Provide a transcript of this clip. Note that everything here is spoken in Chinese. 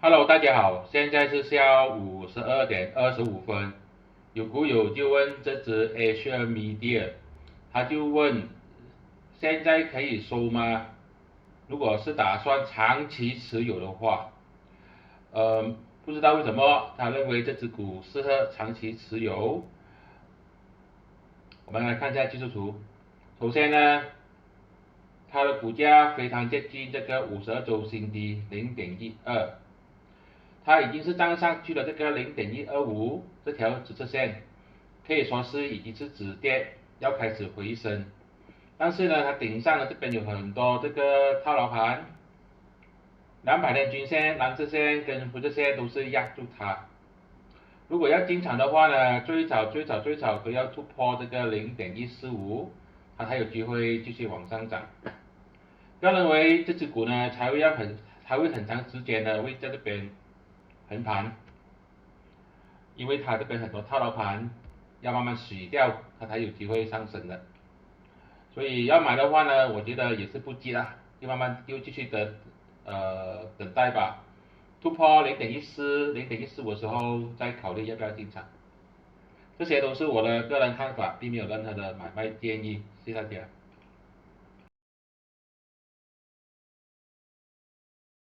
Hello，大家好，现在是下午12:25。有股友就问这只 Asia Media，他就问现在可以收吗？如果是打算长期持有的话，不知道为什么他认为这只股适合长期持有。我们来看一下技术图。首先呢，它的股价非常接近这个52周新低0.12，它已经是站上去了这个0.125这条紫色线，可以说是已经是止跌，要开始回升。但是呢，它顶上的这边有很多这个套牢盘，200天均线、蓝色线跟灰色线都是压住它。如果要进场的话呢，最早都要突破这个0.145，它才有机会继续往上涨。个人认为这只股呢才会很长时间的会在这边横盘，因为它这边很多套牢盘要慢慢洗掉，它才有机会上升的。所以要买的话呢，我觉得也是不急啦，就慢慢就继续等待吧。突破0.14、0.145的时候再考虑要不要进场。这些都是我的个人看法，并没有任何的买卖建议，谢谢大家。